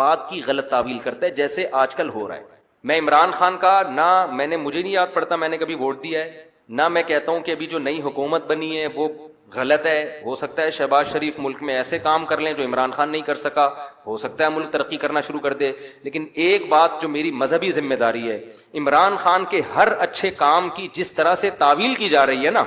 بات کی غلط تعویل کرتا ہے جیسے آج کل ہو رہا ہے. میں عمران خان کا نہ مجھے نہیں یاد پڑتا میں نے کبھی ووٹ دیا ہے، نہ میں کہتا ہوں کہ ابھی جو نئی حکومت بنی ہے وہ غلط ہے. ہو سکتا ہے شہباز شریف ملک میں ایسے کام کر لیں جو عمران خان نہیں کر سکا، ہو سکتا ہے ملک ترقی کرنا شروع کر دے. لیکن ایک بات جو میری مذہبی ذمہ داری ہے، عمران خان کے ہر اچھے کام کی جس طرح سے تعویل کی جا رہی ہے نا،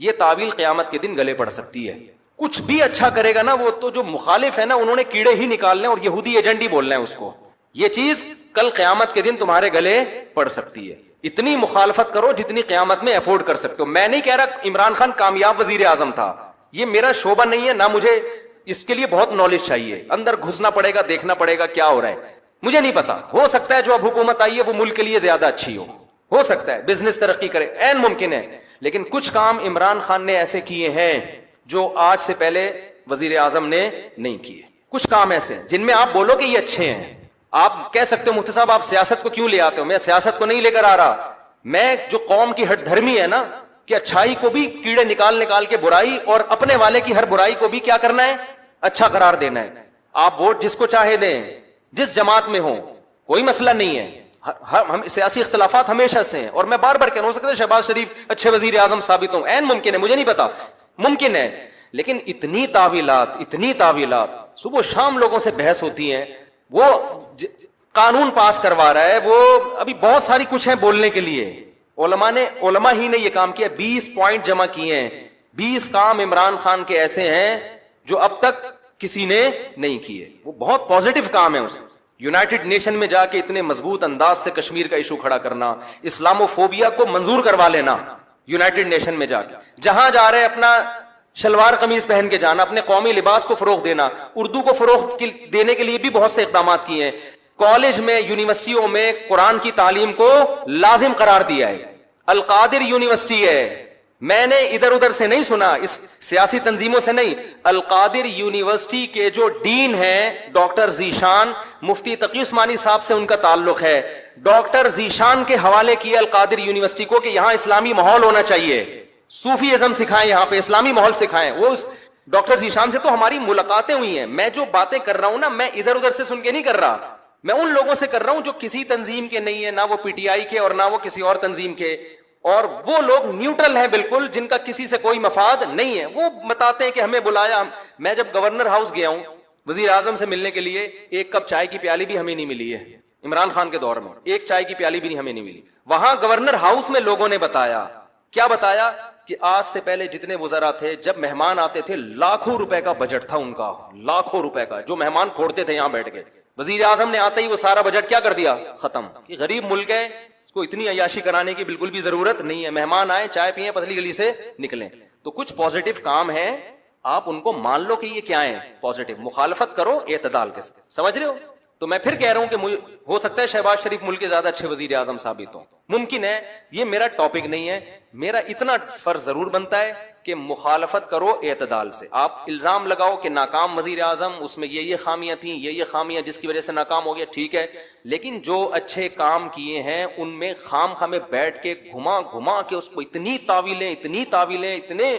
یہ تعویل قیامت کے دن گلے پڑ سکتی ہے. کچھ بھی اچھا کرے گا نا وہ تو جو مخالف ہے نا انہوں نے کیڑے ہی نکالنے اور یہودی ایجنٹ ہی بولنا ہے اس کو. یہ چیز کل قیامت کے دن تمہارے گلے پڑ سکتی ہے. اتنی مخالفت کرو جتنی قیامت میں افورڈ کر سکتے ہو. میں نہیں کہہ رہا عمران خان کامیاب وزیر اعظم تھا، یہ میرا شعبہ نہیں ہے، نہ مجھے اس کے لیے بہت نالج چاہیے. اندر گھسنا پڑے گا، دیکھنا پڑے گا کیا ہو رہا ہے. مجھے نہیں پتا، ہو سکتا ہے جو اب حکومت آئی ہے وہ ملک کے لیے زیادہ اچھی ہو سکتا ہے بزنس ترقی کرے، عین ممکن ہے. لیکن کچھ کام عمران خان نے ایسے کیے ہیں جو آج سے پہلے وزیر اعظم نے نہیں کیے. کچھ کام ایسے ہیں جن میں آپ بولو کہ یہ اچھے ہیں. آپ کہہ سکتے ہو مفتی صاحب آپ سیاست کو کیوں لے آتے ہو؟ میں سیاست کو نہیں لے کر آ رہا، میں جو قوم کی ہٹ دھرمی ہے نا کہ اچھائی کو بھی کیڑے نکال کے برائی، اور اپنے والے کی ہر برائی کو بھی کیا کرنا ہے، اچھا قرار دینا ہے. آپ ووٹ جس کو چاہے دیں، جس جماعت میں ہو، کوئی مسئلہ نہیں ہے. ہم سیاسی اختلافات ہمیشہ سے ہیں، اور میں بار بار کہنا، ہو سکتا ہے شہباز شریف اچھے وزیر اعظم ثابت ہوں، عین ممکن ہے، مجھے نہیں پتا، ممکن ہے. لیکن اتنی تعویلات صبح شام لوگوں سے بحث ہوتی ہیں. وہ قانون پاس کروا رہا ہے، وہ ابھی بہت ساری کچھ ہے بولنے کے لیے. علماء ہی نے یہ کام کیا. 20 پوائنٹ جمع کیے ہیں. 20 کام عمران خان کے ایسے ہیں جو اب تک کسی نے نہیں کیے. وہ بہت پازیٹو کام ہے. اس یونائٹڈ نیشن میں جا کے اتنے مضبوط انداز سے کشمیر کا ایشو کھڑا کرنا، اسلامو فوبیا کو منظور کروا لینا یونائٹڈ نیشن میں جا کے، جہاں جا رہے اپنا شلوار قمیض پہن کے جانا، اپنے قومی لباس کو فروغ دینا، اردو کو فروغ دینے کے لیے بھی بہت سے اقدامات کیے ہیں. کالج میں، یونیورسٹیوں میں قرآن کی تعلیم کو لازم قرار دیا ہے. القادر یونیورسٹی ہے، میں نے ادھر ادھر سے نہیں سنا، اس سیاسی تنظیموں سے نہیں. القادر یونیورسٹی کے جو ڈین ہیں ڈاکٹر ذیشان، مفتی تقی عثمانی صاحب سے ان کا تعلق ہے. ڈاکٹر ذیشان کے حوالے کیا القادر یونیورسٹی کو کہ یہاں اسلامی ماحول ہونا چاہیے، صوفی ازم سکھائیں، یہاں پہ اسلامی ماحول سکھائیں. وہ ڈاکٹر ذیشان سے تو ہماری ملاقاتیں ہوئی ہیں. میں جو باتیں کر رہا ہوں نا، میں ادھر ادھر سے سن کے نہیں کر رہا، میں ان لوگوں سے کر رہا ہوں جو کسی تنظیم کے نہیں ہے، نہ وہ پی ٹی آئی کے اور نہ وہ کسی اور تنظیم کے، اور وہ لوگ نیوٹرل ہیں بالکل، جن کا کسی سے کوئی مفاد نہیں ہے. وہ بتاتے ہیں کہ ہمیں بلایا. میں جب گورنر ہاؤس گیا ہوں وزیر اعظم سے ملنے کے لیے، ایک کپ چائے کی پیالی بھی ہمیں نہیں ملی ہے. عمران خان کے دور میں ایک چائے کی پیالی بھی ہمیں نہیں ملی. وہاں گورنر ہاؤس میں لوگوں نے بتایا، کیا بتایا، کہ آج سے پہلے جتنے وزراء تھے جب مہمان آتے تھے لاکھوں روپے کا بجٹ تھا ان کا، لاکھوں روپے کا جو مہمان پھوڑتے تھے یہاں بیٹھ کے. وزیر اعظم نے آتے ہی وہ سارا بجٹ کیا کر دیا، ختم. یہ غریب ملک ہے، اس کو اتنی عیاشی کرانے کی بالکل بھی ضرورت نہیں ہے. مہمان آئے، چائے پیئیں، پتلی گلی سے نکلیں. تو کچھ پازیٹو کام ہیں، آپ ان کو مان لو کہ یہ کیا ہیں، پازیٹو. مخالفت کرو اعتدال کے ساتھ. سمجھ رہے ہو؟ تو میں پھر کہہ رہا ہوں کہ ہو سکتا ہے شہباز شریف ملک کے زیادہ اچھے وزیر اعظم ثابت ہوں، ممکن ہے. یہ میرا ٹاپک نہیں ہے. میرا اتنا فرض ضرور بنتا ہے کہ مخالفت کرو اعتدال سے. آپ الزام لگاؤ کہ ناکام وزیر اعظم، اس میں یہ خامیاں تھیں، یہ خامیاں جس کی وجہ سے ناکام ہو گیا، ٹھیک ہے. لیکن جو اچھے کام کیے ہیں ان میں خام خامے بیٹھ کے گھما کے اس کو اتنی تعویلیں اتنے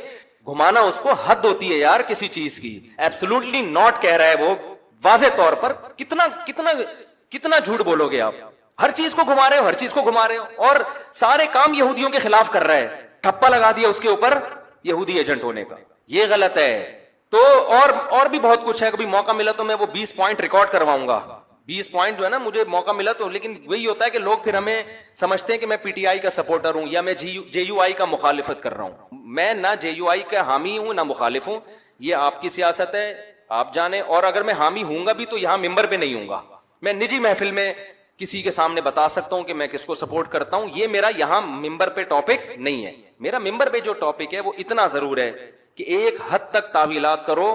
گھمانا، اس کو حد ہوتی ہے یار کسی چیز کی. ایبسولوٹلی ناٹ کہہ رہا ہے وہ واضح طور پر. کتنا جھوٹ بولو گے آپ. ہر چیز کو گھما رہے ہو اور سارے کام یہودیوں کے خلاف کر رہا ہے. ٹھپا لگا دیا اس کے اوپر یہودی ایجنٹ ہونے کا. یہ غلط ہے. تو اور بھی بہت کچھ ہے. کبھی موقع ملا تو میں وہ 20 پوائنٹ ریکارڈ کرواؤں گا. 20 پوائنٹ جو ہے نا، مجھے موقع ملا تو. لیکن وہی ہوتا ہے کہ لوگ پھر ہمیں سمجھتے ہیں کہ میں پی ٹی آئی کا سپورٹر ہوں یا میں جے یو آئی کا مخالفت کر رہا ہوں. میں نہ جے یو آئی کا حامی ہوں نہ مخالف ہوں. یہ آپ کی سیاست ہے، آپ جانیں. اور اگر میں حامی ہوں گا بھی تو یہاں ممبر پہ نہیں ہوں گا. میں نجی محفل میں کسی کے سامنے بتا سکتا ہوں کہ میں کس کو سپورٹ کرتا ہوں. یہ میرا یہاں ممبر پہ ٹاپک نہیں ہے. میرا ممبر پہ جو ٹاپک ہے وہ اتنا ضرور ہے کہ ایک حد تک تعویلات کرو،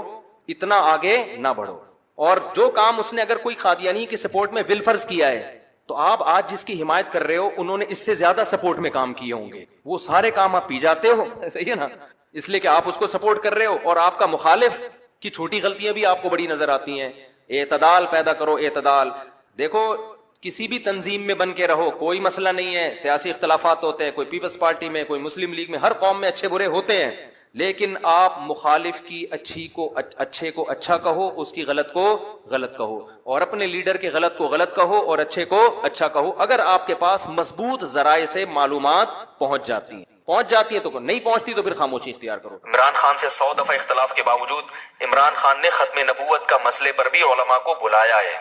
اتنا آگے نہ بڑھو. اور جو کام اس نے اگر کوئی قادیانی کی سپورٹ میں بالفرض کیا ہے تو آپ آج جس کی حمایت کر رہے ہو انہوں نے اس سے زیادہ سپورٹ میں کام کیے ہوں گے. وہ سارے کام آپ پی جاتے ہو، صحیح ہے نا، اس لیے کہ آپ اس کو سپورٹ کر رہے ہو. اور آپ کا مخالف کی چھوٹی غلطیاں بھی آپ کو بڑی نظر آتی ہیں. اعتدال پیدا کرو، اعتدال. دیکھو کسی بھی تنظیم میں بن کے رہو، کوئی مسئلہ نہیں ہے. سیاسی اختلافات ہوتے ہیں، کوئی پیپلز پارٹی میں، کوئی مسلم لیگ میں، ہر قوم میں اچھے برے ہوتے ہیں. لیکن آپ مخالف کی اچھے کو اچھا کہو، اس کی غلط کو غلط کہو، اور اپنے لیڈر کے غلط کو غلط کہو اور اچھے کو اچھا کہو، اگر آپ کے پاس مضبوط ذرائع سے معلومات پہنچ جاتی ہیں تو نہیں پہنچتی تو پھر خاموشی اختیار کرو۔ عمران خان سے 100 دفعہ اختلاف کے باوجود عمران خان نے ختم نبوت کا مسئلے پر بھی علماء کو بلایا ہے،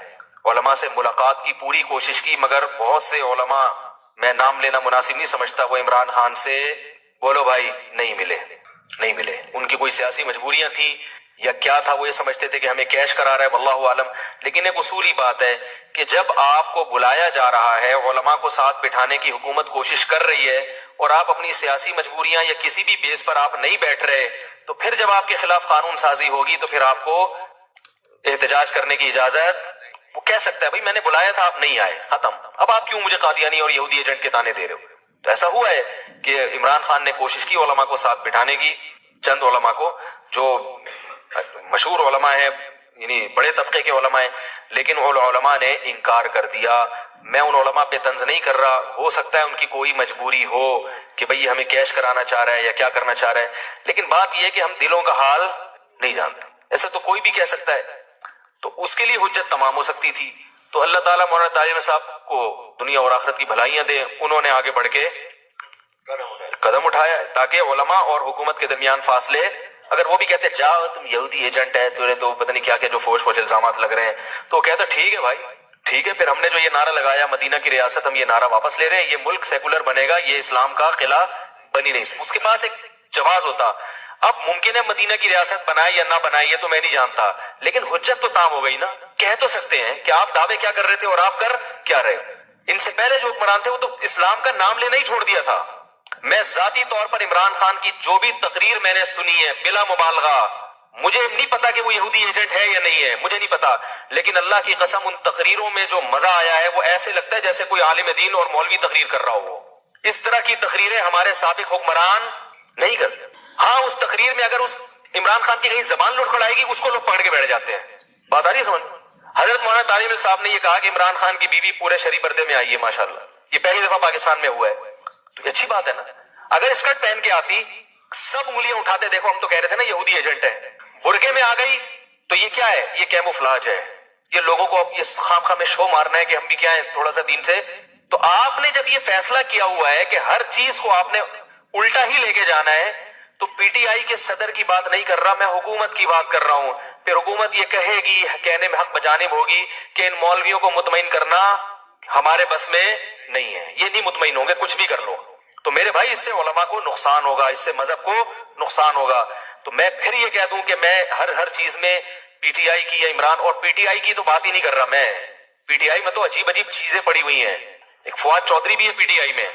علماء سے ملاقات کی پوری کوشش کی، مگر بہت سے علماء، میں نام لینا مناسب نہیں سمجھتا، وہ عمران خان سے بولو بھائی نہیں ملے۔ ان کی کوئی سیاسی مجبوریاں تھیں یا کیا تھا، وہ یہ سمجھتے تھے کہ ہمیں کیش کرا رہا ہے، واللہ عالم۔ لیکن ایک اصولی بات ہے کہ جب آپ کو بلایا جا رہا ہے، علماء کو ساتھ بٹھانے کی حکومت کوشش کر رہی ہے، اور آپ اپنی سیاسی مجبوریاں یا کسی بھی بیس پر آپ نہیں بیٹھ رہے، تو پھر جب آپ کے خلاف قانون سازی ہوگی تو پھر آپ کو احتجاج کرنے کی اجازت، وہ کہہ سکتا ہے بھائی میں نے بلایا تھا، آپ نہیں آئے، ختم، اب آپ کیوں مجھے قادیانی اور یہودی ایجنٹ کے تانے دے رہے ہو؟ تو ایسا ہوا ہے کہ عمران خان نے کوشش کی علماء کو ساتھ بٹھانے کی، چند علماء کو جو مشہور علماء ہیں، یعنی بڑے طبقے کے علماء ہیں، لیکن ان علماء نے انکار کر دیا۔ میں ان علماء پہ طنز نہیں کر رہا، ہو سکتا ہے ان کی کوئی مجبوری ہو کہ بھئی ہمیں کیش کرانا چاہ رہا ہے یا کیا کرنا چاہ رہا ہے، لیکن بات یہ ہے کہ ہم دلوں کا حال نہیں جانتے، ایسا تو کوئی بھی کہہ سکتا ہے، تو اس کے لیے حجت تمام ہو سکتی تھی۔ تو اللہ تعالیٰ مولانا طاہر صاحب کو دنیا اور آخرت کی بھلائیاں دے، انہوں نے آگے بڑھ کے قدم اٹھایا تاکہ علماء اور حکومت کے درمیان فاصلے، اگر وہ بھی کہتے جاؤ تم یہودی ایجنٹ ہے، تمہیں تو پتہ نہیں کیا کیا جو فوج الزامات لگ رہے ہیں، تو وہ کہتا ٹھیک ہے بھائی ٹھیک ہے، پھر ہم نے جو یہ نعرہ لگایا مدینہ کی ریاست، ہم یہ نعرہ واپس لے رہے ہیں، یہ ملک سیکولر بنے گا، یہ اسلام کا قلعہ بنی نہیں سکتا۔ اس کے پاس ایک جواز ہوتا۔ اب ممکن ہے مدینہ کی ریاست بنائے یا نہ بنائے یہ تو میں نہیں جانتا، لیکن حجت تو تام ہو گئی نا، کہہ تو سکتے ہیں کہ آپ دعوے کیا کر رہے تھے اور آپ کر کیا رہے ہو۔ ان سے پہلے جو حکمران تھے وہ تو اسلام کا نام لینا ہی چھوڑ دیا تھا۔ میں ذاتی طور پر عمران خان کی جو بھی تقریر میں نے سنی ہے، بلا مبالغہ، مجھے نہیں پتا کہ وہ یہودی ایجنٹ ہے یا نہیں ہے، مجھے نہیں پتا، لیکن اللہ کی قسم ان تقریروں میں جو مزہ آیا ہے وہ ایسے لگتا ہے جیسے کوئی عالم دین اور مولوی تقریر کر رہا ہو۔ اس طرح کی تقریریں ہمارے سابق حکمران نہیں کرتے۔ ہاں اس تقریر میں اگر اس عمران خان کی کہیں زبان لڑکھڑائے گی، اس کو لوگ پکڑ کے بیٹھ جاتے ہیں۔ بات آ رہی ہے سمجھ؟ حضرت مولانا طارق صاحب نے یہ کہا کہ عمران خان کی بیوی پورے شریف پردے میں آئی ہے، ماشاءاللہ، یہ پہلی دفعہ پاکستان میں ہوا ہے، تو یہ اچھی بات ہے نا۔ اگر اسکرٹ پہن کے آتی، سب انگلیاں اٹھاتے، دیکھو ہم تو کہہ رہے تھے نا یہودی ایجنٹ ہے، برقعے میں آ گئی تو یہ کیا ہے؟ یہ کیموفلاج ہے، یہ لوگوں کو اب یہ خام خام میں شو مارنا ہے کہ ہم بھی کیا ہیں تھوڑا سا دین سے۔ تو آپ نے جب یہ فیصلہ کیا ہوا ہے کہ ہر چیز کو آپ نے الٹا ہی لے کے جانا ہے، تو پی ٹی آئی کے صدر کی بات نہیں کر رہا میں، حکومت کی بات کر رہا ہوں۔ پھر حکومت یہ کہے گی، کہنے میں حق بجانب ہوگی کہ ان مولویوں کو مطمئن کرنا ہمارے بس میں نہیں ہے، یہ نہیں مطمئن ہوں گے، کچھ بھی کر لو۔ تو میرے بھائی اس سے علماء کو نقصان ہوگا، اس سے مذہب کو نقصان ہوگا۔ تو میں پھر یہ کہہ دوں کہ میں ہر چیز میں پی ٹی آئی کی یا عمران، اور پی ٹی آئی کی تو بات ہی نہیں کر رہا میں، پی ٹی آئی میں تو عجیب عجیب چیزیں پڑی ہوئی ہیں۔ ایک فواد چودھری بھی ہے پی ٹی آئی میں،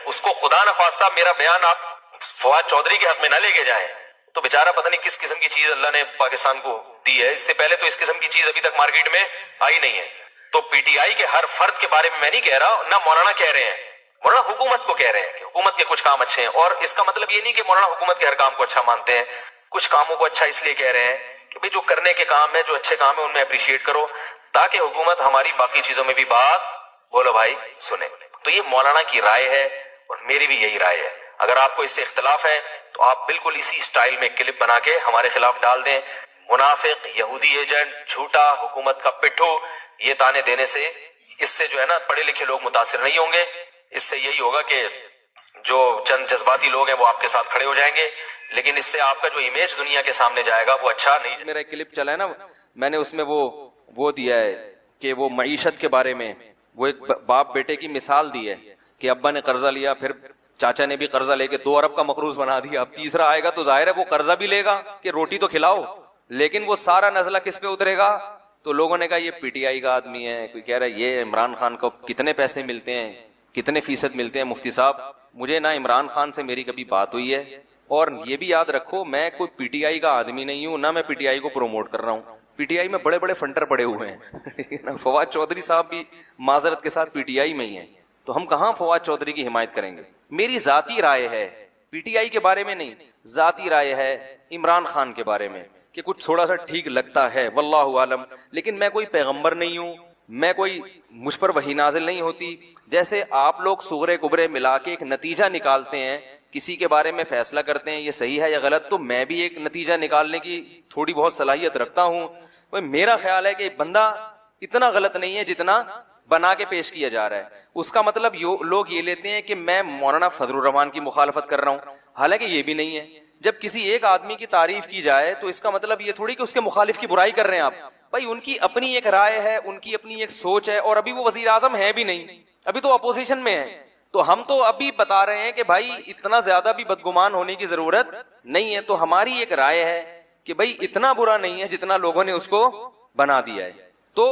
اس کو خدا نخواستہ میرا بیان آپ فواد چودھری کے حق میں نہ لے کے جائیں، تو بیچارہ پتہ نہیں کس قسم کی چیز اللہ نے پاکستان کو دی ہے، اس سے پہلے تو اس قسم کی چیز ابھی تک مارکیٹ میں آئی نہیں ہے۔ تو پی ٹی آئی کے ہر فرد کے بارے میں نہیں کہہ رہا، نہ مولانا کہہ رہے ہیں، مولانا حکومت کو کہہ رہے ہیں کہ حکومت کے کچھ کام اچھے ہیں، اور اس کا مطلب یہ نہیں کہ مولانا حکومت کے ہر کام کو اچھا مانتے ہیں، کچھ کاموں کو اچھا اس لیے کہہ رہے ہیں کہ بھئی جو کرنے کے کام ہے، جو اچھے کام ہیں ان میں اپریشیٹ کرو، تاکہ حکومت ہماری باقی چیزوں میں بھی بات بولو بھائی سنیں۔ تو یہ مولانا کی رائے ہے اور میری بھی یہی رائے ہے۔ اگر آپ کو اس سے اختلاف ہے تو آپ بالکل اسی سٹائل میں کلپ بنا کے ہمارے خلاف ڈال دیں، منافق، یہودی ایجنٹ، جھوٹا، حکومت کا پٹھو، یہ تانے دینے سے اس سے جو ہے نا پڑھے لکھے لوگ متاثر نہیں ہوں گے، اس سے یہی ہوگا کہ جو چند جذباتی لوگ ہیں وہ آپ کے ساتھ کھڑے ہو جائیں گے، لیکن اس سے آپ کا جو امیج دنیا کے سامنے جائے گا وہ اچھا نہیں۔ میرا ایک کلپ چلا ہے نا، میں نے اس میں وہ دیا ہے کہ وہ معیشت کے بارے میں وہ ایک باپ بیٹے کی مثال دی ہے کہ ابا نے قرضہ لیا، پھر چاچا نے بھی قرضہ لے کے 2 ارب کا مقروض بنا دیا، اب تیسرا آئے گا تو ظاہر ہے وہ قرضہ بھی لے گا کہ روٹی تو کھلاؤ، لیکن وہ سارا نزلہ کس پہ اترے گا؟ تو لوگوں نے کہا یہ پی ٹی آئی کا آدمی ہے، کوئی کہہ رہا ہے یہ عمران خان کو کتنے پیسے ملتے ہیں، کتنے فیصد ملتے ہیں۔ مفتی صاحب مجھے نہ عمران خان سے میری کبھی بات ہوئی ہے، اور یہ بھی یاد رکھو میں کوئی پی ٹی آئی کا آدمی نہیں ہوں، نہ میں پی ٹی آئی کو پروموٹ کر رہا ہوں۔ پی ٹی آئی میں بڑے بڑے فنڈر پڑے ہوئے ہیں فواد چودھری صاحب بھی معذرت کے ساتھ پی ٹی آئی میں ہی ہیں، تو ہم کہاں فواد چودھری کی حمایت کریں گے؟ میری ذاتی رائے ہے، پی ٹی آئی کے بارے میں نہیں، ذاتی رائے ہے عمران خان کے بارے میں کہ کچھ تھوڑا سا ٹھیک لگتا ہے، واللہ عالم، لیکن میں کوئی پیغمبر نہیں ہوں، میں کوئی مجھ پر وحی نازل نہیں ہوتی۔ جیسے آپ لوگ صغرے کبرے ملا کے ایک نتیجہ نکالتے ہیں کسی کے بارے میں فیصلہ کرتے ہیں یہ صحیح ہے یا غلط, تو میں بھی ایک نتیجہ نکالنے کی تھوڑی بہت صلاحیت رکھتا ہوں. میرا خیال ہے کہ بندہ اتنا غلط نہیں ہے جتنا بنا کے پیش کیا جا رہا ہے. اس کا مطلب لوگ یہ لیتے ہیں کہ میں مولانا فضل الرحمان کی مخالفت کر رہا ہوں, حالانکہ یہ بھی نہیں ہے. جب کسی ایک آدمی کی تعریف کی جائے تو اس کا مطلب یہ تھوڑی کہ اس کے مخالف کی برائی کر رہے ہیں آپ. بھائی ان کی اپنی ایک رائے ہے, ان کی اپنی ایک سوچ ہے, اور ابھی وہ وزیر اعظم ہے بھی نہیں, ابھی تو اپوزیشن میں ہے. تو ہم تو ابھی بتا رہے ہیں کہ بھائی اتنا زیادہ بھی بدگمان ہونے کی ضرورت نہیں ہے. تو ہماری ایک رائے ہے کہ بھائی اتنا برا نہیں ہے جتنا لوگوں نے اس کو بنا دیا ہے. تو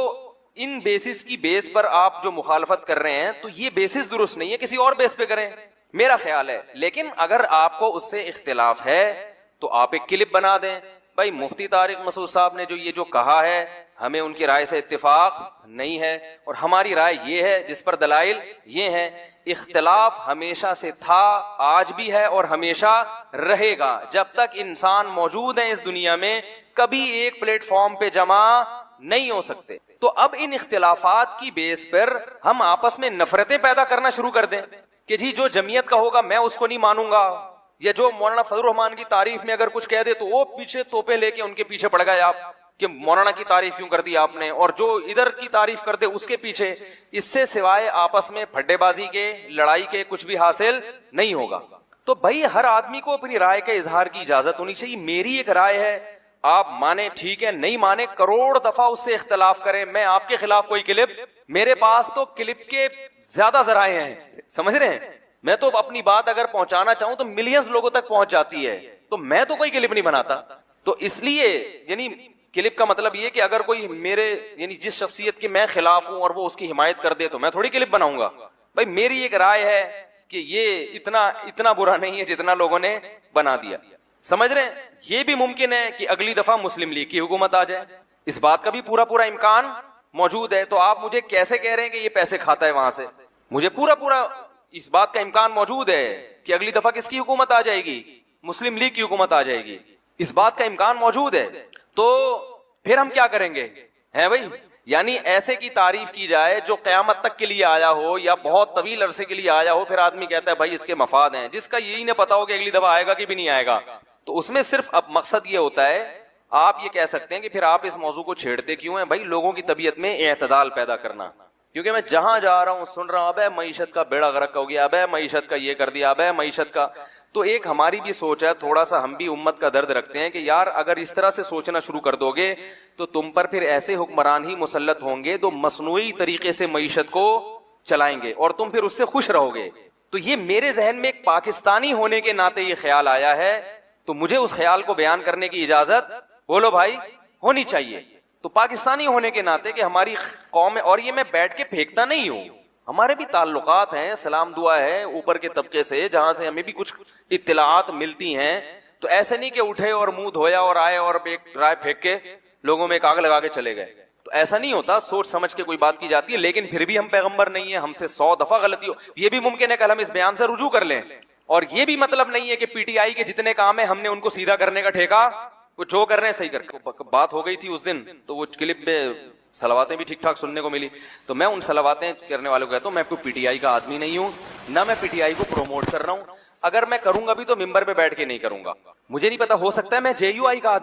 ان بیسس کی بیس پر آپ جو مخالفت کر رہے ہیں تو یہ بیسس درست نہیں ہے, کسی اور بیس پہ کریں میرا خیال ہے. لیکن اگر آپ کو اس سے اختلاف ہے تو آپ ایک کلپ بنا دیں, بھائی مفتی طارق مسعود صاحب نے جو کہا ہے ہمیں ان کی رائے سے اتفاق نہیں ہے, اور ہماری رائے یہ ہے جس پر دلائل یہ ہیں. اختلاف ہمیشہ سے تھا, آج بھی ہے اور ہمیشہ رہے گا. جب تک انسان موجود ہیں اس دنیا میں کبھی ایک پلیٹ فارم پہ جمع نہیں ہو سکتے. تو اب ان اختلافات کی بیس پر ہم آپس میں نفرتیں پیدا کرنا شروع کر دیں کہ جی جو جمعیت کا ہوگا میں اس کو نہیں مانوں گا, یا جو مولانا فضل الرحمان کی تعریف میں اگر کچھ کہہ دے تو وہ پیچھے توپے لے کے ان کے پیچھے پڑ گئے آپ کہ مولانا کی تعریف کیوں کر دی آپ نے, اور جو ادھر کی تعریف کر دے اس کے پیچھے. اس سے سوائے آپس میں پھڈے بازی کے, لڑائی کے کچھ بھی حاصل نہیں ہوگا. تو بھائی ہر آدمی کو اپنی رائے کے اظہار کی اجازت ہونی چاہیے. میری ایک رائے ہے, آپ مانے ٹھیک ہے, نہیں مانے کروڑ دفعہ اس سے اختلاف کریں, میں آپ کے خلاف کوئی کلپ, میرے پاس تو کلپ کے زیادہ ذرائع ہیں, سمجھ رہے ہیں. میں تو اپنی بات اگر پہنچانا چاہوں تو ملینز لوگوں تک پہنچ جاتی ہے, تو میں تو کوئی کلپ نہیں بناتا. تو اس لیے یعنی کلپ کا مطلب یہ کہ اگر کوئی میرے یعنی جس شخصیت کے میں خلاف ہوں اور وہ اس کی حمایت کر دے تو میں تھوڑی کلپ بناؤں گا. بھائی میری ایک رائے ہے کہ یہ اتنا برا نہیں ہے جتنا لوگوں نے بنا دیا. سمجھ رہے ہیں. یہ بھی ممکن ہے کہ اگلی دفعہ مسلم لیگ کی حکومت آ جائے, اس بات کا بھی پورا امکان موجود ہے. تو آپ مجھے کیسے کہہ رہے ہیں کہ یہ پیسے کھاتا ہے وہاں سے؟ مجھے پورا اس بات کا امکان موجود ہے کہ اگلی دفعہ کس کی حکومت آ جائے گی, مسلم لیگ کی حکومت آ جائے گی, اس بات کا امکان موجود ہے. تو پھر ہم کیا کریں گے ہیں بھائی؟ یعنی ایسے کی تعریف کی جائے جو قیامت تک کے لیے آیا ہو یا بہت طویل عرصے کے لیے آیا ہو, پھر آدمی کہتا ہے بھائی اس کے مفاد ہیں, جس کا یہی نہ پتا ہو کہ اگلی دفعہ آئے گا کہ بھی نہیں آئے گا. تو اس میں صرف اب مقصد یہ ہوتا ہے, آپ یہ کہہ سکتے ہیں کہ پھر آپ اس موضوع کو چھیڑتے کیوں ہیں؟ بھائی لوگوں کی طبیعت میں اعتدال پیدا کرنا. کیونکہ میں جہاں جا رہا ہوں سن رہا ہوں ابے معیشت کا بیڑا غرق ہو گیا, ابے معیشت کا یہ کر دیا, ابے معیشت کا. تو ایک ہماری بھی سوچ ہے, تھوڑا سا ہم بھی امت کا درد رکھتے ہیں کہ یار اگر اس طرح سے سوچنا شروع کر دو گے تو تم پر پھر ایسے حکمران ہی مسلط ہوں گے جو مصنوعی طریقے سے معیشت کو چلائیں گے اور تم پھر اس سے خوش رہو گے. تو یہ میرے ذہن میں ایک پاکستانی ہونے کے ناطے یہ خیال آیا ہے, تو مجھے اس خیال کو بیان کرنے کی اجازت بولو بھائی ہونی چاہیے. تو پاکستانی ہونے کے ناطے کہ ہماری قوم ہے, اور یہ میں بیٹھ کے پھینکتا نہیں ہوں, ہمارے بھی تعلقات ہیں, سلام دعا ہے اوپر کے طبقے سے جہاں سے ہمیں بھی کچھ اطلاعات ملتی ہیں. تو ایسے نہیں کہ اٹھے اور منہ دھویا اور آئے اور ایک رائے پھینک کے لوگوں میں ایک آگ لگا کے چلے گئے. تو ایسا نہیں ہوتا, سوچ سمجھ کے کوئی بات کی جاتی ہے. لیکن پھر بھی ہم پیغمبر نہیں ہیں, ہم سے 100 دفعہ غلطی ہو. یہ بھی ممکن ہے کہ ہم اس بیان سے رجوع کر لیں, اور یہ بھی مطلب نہیں ہے کہ پی ٹی آئی کے جتنے کام ہیں ہم نے ان کو سیدھا کرنے کا ٹھیکہ, وہ جو کر رہے ہیں صحیح کر. بات ہو گئی تھی اس دن تو وہ کلپ میں صلواتیں بھی ٹھیک ٹھاک سننے کو ملی, تو میں ان صلواتیں کرنے والوں کو کہتا ہوں میں کوئی پی ٹی آئی کا آدمی نہیں ہوں, نہ میں پی ٹی آئی کو پروموٹ کر رہا ہوں. اگر میں کروں گا بھی تو ممبر پہ بیٹھ کے نہیں کروں گا. مجھے نہیں پتا, ہو سکتا ہے میں جے یو آئی کا